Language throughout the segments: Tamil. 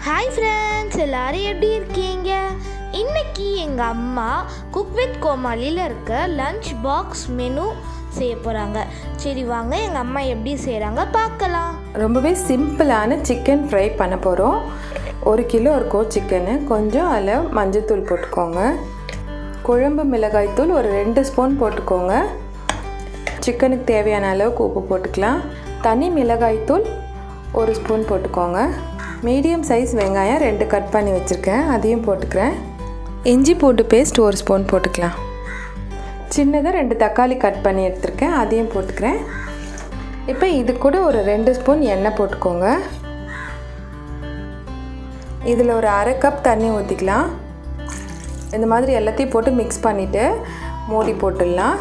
ஹாய் ஃப்ரெண்ட்ஸ், எல்லாரும் எப்படி இருக்கீங்க? இன்னைக்கு எங்கள் அம்மா குக் வித் கோமாளியில் இருக்க லஞ்ச் பாக்ஸ் மெனு செய்ய போகிறாங்க. சரி வாங்க எங்கள் அம்மா எப்படி செய்கிறாங்க பார்க்கலாம். ரொம்பவே சிம்பிளான சிக்கன் ஃப்ரை பண்ண போகிறோம். 1 கிலோ இருக்கும் சிக்கனு. கொஞ்சம் அதில் மஞ்சள்தூள் போட்டுக்கோங்க. குழம்பு மிளகாய்த்தூள் ஒரு 2 ஸ்பூன் போட்டுக்கோங்க. சிக்கனுக்கு தேவையான அளவுக்கு உப்பு போட்டுக்கலாம். தனி மிளகாய்த்தூள் 1 ஸ்பூன் போட்டுக்கோங்க. மீடியம் சைஸ் வெங்காயம் 2 கட் பண்ணி வச்சுருக்கேன், அதையும் போட்டுக்கிறேன். இஞ்சி பூண்டு பேஸ்ட் 1 ஸ்பூன் போட்டுக்கலாம். சின்னதாக 2 தக்காளி கட் பண்ணி எடுத்துருக்கேன், அதையும் போட்டுக்கிறேன். இப்போ இது கூட ஒரு 2 ஸ்பூன் எண்ணெய் போட்டுக்கோங்க. இதில் ஒரு 1/2 கப் தண்ணி ஊற்றிக்கலாம். இந்த மாதிரி எல்லாத்தையும் போட்டு மிக்ஸ் பண்ணிவிட்டு மூடி போட்டுடலாம்.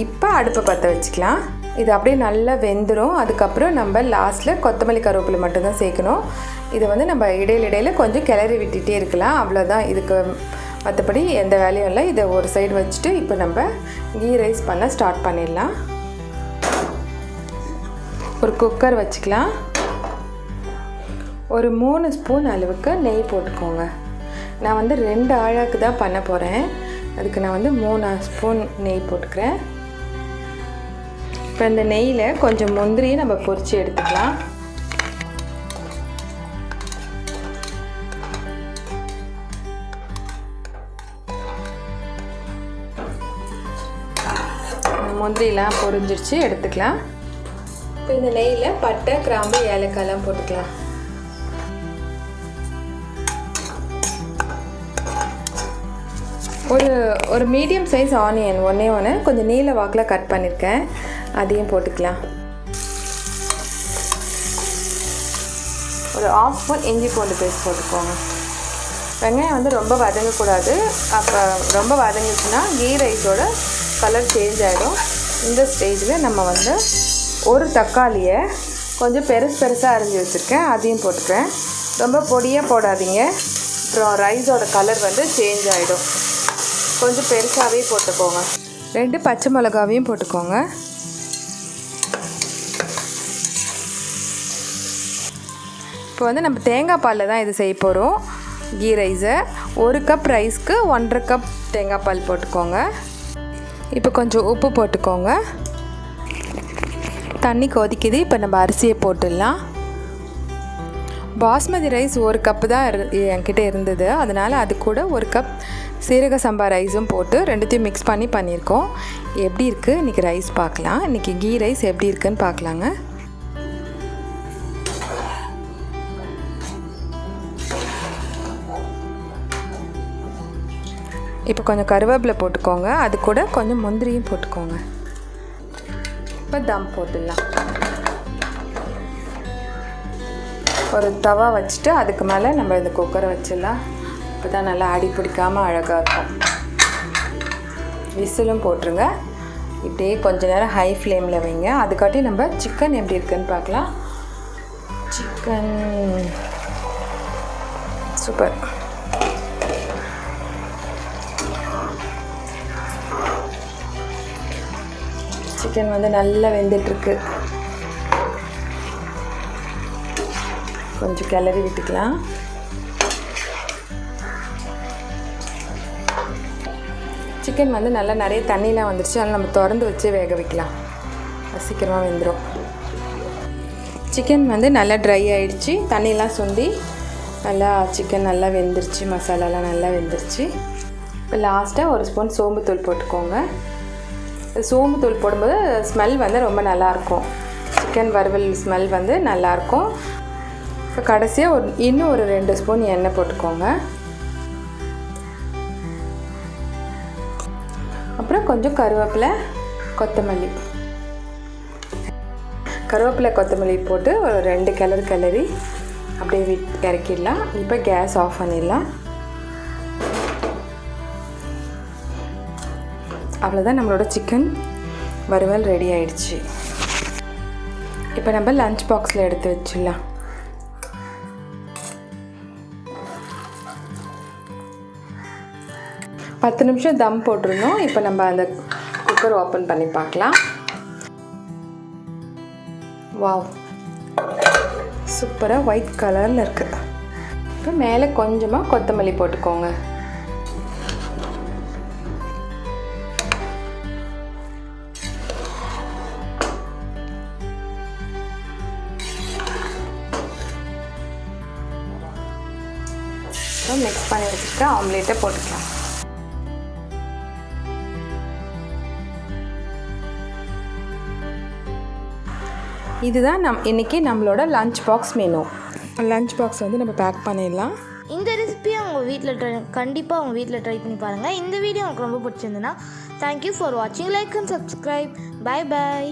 இப்போ அடுப்பை பற்ற வச்சுக்கலாம். இது அப்படியே நல்லா வெந்துடும். அதுக்கப்புறம் நம்ம லாஸ்ட்டில் கொத்தமல்லி கருவேப்பிலை மட்டும்தான் சேர்க்கணும். இதை நம்ம இடையில கொஞ்சம் கிளறி விட்டுகிட்டே இருக்கலாம், அவ்வளோதான். இதுக்கு மற்றபடி எந்த வேலையும் இல்லை. இதை ஒரு சைடு வச்சுட்டு இப்போ நம்ம கீ ரைஸ் பண்ண ஸ்டார்ட் பண்ணிடலாம். ஒரு குக்கர் வச்சுக்கலாம். ஒரு 3 ஸ்பூன் அளவுக்கு நெய் போட்டுக்கோங்க. நான் 2 ஆழாக்கு தான் பண்ண போகிறேன். அதுக்கு நான் 3 ஸ்பூன் நெய் போட்டுக்கிறேன். இப்போ இந்த நெய்யில் கொஞ்சம் முந்திரியை நம்ம பொரித்து எடுத்துக்கலாம். முந்திரிலாம் பொரிஞ்சிருச்சு, எடுத்துக்கலாம். இப்போ இந்த நெய்யில் பட்டை, கிராம்பு, ஏலக்காய்லாம் போட்டுக்கலாம். ஒரு மீடியம் சைஸ் ஆனியன் ஒன்று கொஞ்சம் நீல வாக்கில் கட் பண்ணியிருக்கேன், அதையும் போட்டுக்கலாம். ஒரு 1/2 ஸ்பூன் இஞ்சி பூண்டு பேஸ்ட் போட்டுக்கோங்க. வெங்காயம் ரொம்ப வதங்கக்கூடாது. அப்போ ரொம்ப வதங்கிச்சுன்னா கீ ரைஸோட கலர் சேஞ்ச் ஆகிடும். இந்த ஸ்டேஜில் நம்ம ஒரு தக்காளியை கொஞ்சம் பெருசாக அரிஞ்சு வச்சுருக்கேன், அதையும் போட்டுக்கிறேன். ரொம்ப பொடியாக போடாதீங்க, அப்புறம் ரைஸோட கலர் சேஞ்ச் ஆகிடும். கொஞ்சம் பெருசாகவே போட்டுக்கோங்க. 2 பச்சை மிளகாவையும் போட்டுக்கோங்க. இப்போ நம்ம தேங்காய் பாலில் தான் இது செய்ய போகிறோம். கீ ரைஸை 1 கப் ரைஸ்க்கு 1.5 கப் தேங்காய் பால் போட்டுக்கோங்க. இப்போ கொஞ்சம் உப்பு போட்டுக்கோங்க. தண்ணி கொதிக்குது. இப்போ நம்ம அரிசியை போட்டுடலாம். பாஸ்மதி ரைஸ் 1 கப்பு தான் என்கிட்ட இருந்தது, அதனால் அது கூட 1 கப் சீரக சம்பா ரைஸும் போட்டு 2த்தையும் மிக்ஸ் பண்ணியிருக்கோம். எப்படி இருக்குது இன்றைக்கி ரைஸ் பார்க்கலாம். இன்றைக்கி கீ ரைஸ் எப்படி இருக்குன்னு பார்க்கலாங்க. இப்போ கொஞ்சம் கருவேப்பிலை போட்டுக்கோங்க. அது கூட கொஞ்சம் முந்திரியும் போட்டுக்கோங்க. இப்போ தம் போட்டுடலாம். ஒரு தவா வச்சுட்டு அதுக்கு மேலே நம்ம இந்த குக்கரை வச்சிடலாம். இப்போ தான் நல்லா அடி பிடிக்காமல் அழகாக இருக்கும். விசிலும் போட்டுருங்க. இப்படியே கொஞ்ச நேரம் ஹை ஃப்ளேமில் வைங்க. அதுக்காட்டி நம்ம சிக்கன் எப்படி இருக்குன்னு பார்க்கலாம். Chicken super. சிக்கன் நல்லா வெந்துட்டுருக்கு. கொஞ்சம் கிளறி விட்டுக்கலாம். சிக்கன் நல்லா நிறைய தண்ணிலாம் வந்துருச்சு, அதனால் நம்ம திறந்து வச்சு வேக வைக்கலாம். சீக்கிரமாக வெந்துடும். சிக்கன் நல்லா ட்ரை ஆகிடுச்சு, தண்ணிலாம் சுண்டி நல்லா சிக்கன் நல்லா வெந்துருச்சு, மசாலாலாம் நல்லா வெந்துருச்சு. இப்போ லாஸ்ட்டாக 1 ஸ்பூன் சோம்புத்தூள் போட்டுக்கோங்க. சோம்புத்தூள் போடும்போது ஸ்மெல் ரொம்ப நல்லாயிருக்கும். சிக்கன் வறுவல் ஸ்மெல் நல்லாயிருக்கும். இப்போ கடைசியாக இன்னும் ஒரு 2 ஸ்பூன் எண்ணெய் போட்டுக்கோங்க. அப்புறம் கொஞ்சம் கருவேப்பிலை, கொத்தமல்லி போட்டு ஒரு 2 கிளறி அப்படியே இறக்கிடலாம். இப்போ கேஸ் ஆஃப் பண்ணிடலாம். அவ்வளோதான், நம்மளோட சிக்கன் வறுவல் ரெடி ஆயிடுச்சு. இப்போ நம்ம லஞ்ச் பாக்ஸில் எடுத்து வச்சிடலாம். பத்து நிமிஷம் தம் போட்டிருந்தோம். இப்போ நம்ம அந்த குக்கர் ஓப்பன் பண்ணி பார்க்கலாம். வாவ், சூப்பராக ஒயிட் கலரில் இருக்குது. இப்போ மேலே கொஞ்சமாக கொத்தமல்லி போட்டுக்கோங்க. மிக்ஸ் பண்ணி வச்சுட்டு ஆம்லேட்டை போட்டுக்கலாம். இதுதான் இன்றைக்கி நம்மளோட lunch box menu. Lunch box வந்து நம்ம பேக் பண்ணிடலாம். இந்த ரெசிபியை உங்கள் வீட்டில் கண்டிப்பாக உங்கள் வீட்டில் ட்ரை பண்ணி பாருங்கள். இந்த வீடியோ உங்களுக்கு ரொம்ப பிடிச்சிருந்துன்னா தேங்க்யூ ஃபார் வாட்சிங். Like and subscribe. Bye bye.